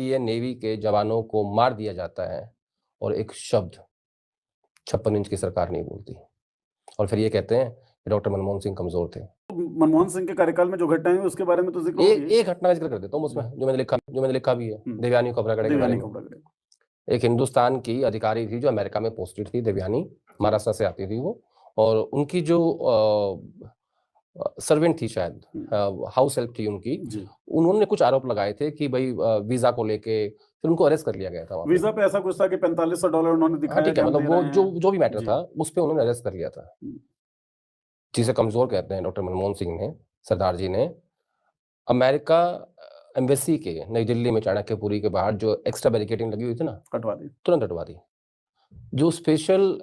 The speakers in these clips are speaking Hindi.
भारतीय नेवी के जवानों को मार दिया जाता है और एक शब्द 56 इंच की सरकार नहीं बोलती, और फिर ये कहते हैं कि डॉक्टर मनमोहन सिंह कमजोर थे। मनमोहन सिंह के कार्यकाल में जो घटनाएं हुई उसके बारे में तो जिक्र एक घटना का जिक्र कर देता हूँ उसमें, जो मैंने लिखा भी है, देवयानी खोब्रागड़े के बारे में। एक हिंदुस्तान की अधिकारी थी जो अमेरिका में पोस्टेड थी, देवयानी, महाराष्ट्र से आती थी वो, और उनकी जो सर्वेंट थी, शायद हाउस हेल्प थी उनकी, उन्होंने कुछ आरोप लगाए थे कि भाई वीजा को लेके, फिर उनको अरेस्ट कर लिया गया था। वीजा पे ऐसा कुछ था कि $4500 उन्होंने दिखाया। ठीक है, मतलब वो जो भी मैटर था उस पर उन्होंने अरेस्ट कर लिया था। जिसे कमजोर कहते हैं डॉक्टर मनमोहन सिंह ने, सरदार जी ने, अमेरिका एम्बेसी के नई दिल्ली में चाणक्यपुरी के बाहर जो एक्स्ट्रा बैरिकेडिंग लगी हुई थी ना, तुरंत हटवा दी। जो स्पेशल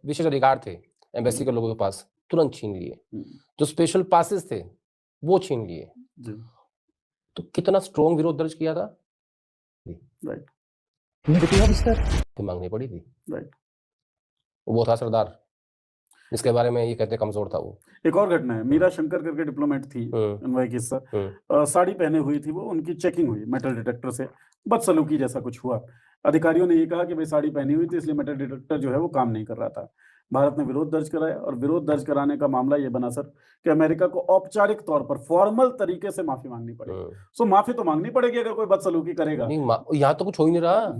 विशेष अधिकार थे एम्बेसी के लोगों के पास, तुरंत छीन लिए। जो स्पेशल पासेस थे वो छीन लिए। तो कितना स्ट्रॉन्ग विरोध दर्ज किया था, मांगनी पड़ी थी। वो था सरदार, इसके बारे में ये कहते कमजोर था वो। एक और घटना है, मीरा शंकर करके डिप्लोमेट थी, अनवय किस्सा, साड़ी पहने हुई थी वो, उनकी चेकिंग हुई मेटल डिटेक्टर से, बदसलूकी जैसा कुछ हुआ। अधिकारियों ने ये कहा कि भाई साड़ी पहनी हुई थी इसलिए मेटल डिटेक्टर जो है वो काम नहीं कर रहा था। भारत ने विरोध दर्ज कराया, और विरोध दर्ज कराने का मामला ये बना सर कि अमेरिका को औपचारिक तौर पर फॉर्मल तरीके से माफी मांगनी पड़ेगी। सो माफी तो मांगनी पड़ेगी अगर कोई बदसलूकी करेगा। यहाँ तो कुछ हो ही नहीं रहा।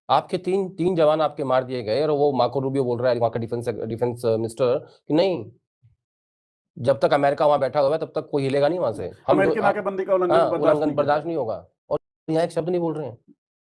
आपके तीन जवान आपके मार दिए गए, और वो मार्को रूबियो बोल रहा है, वहां का डिफेंस मिनिस्टर, कि नहीं, जब तक अमेरिका वहां बैठा हुआ है तब तक कोई हिलेगा नहीं वहां से। अमेरिकी नाकेबंदी का उल्लंघन बर्दाश्त नहीं होगा, और यहाँ एक शब्द नहीं बोल रहे हैं।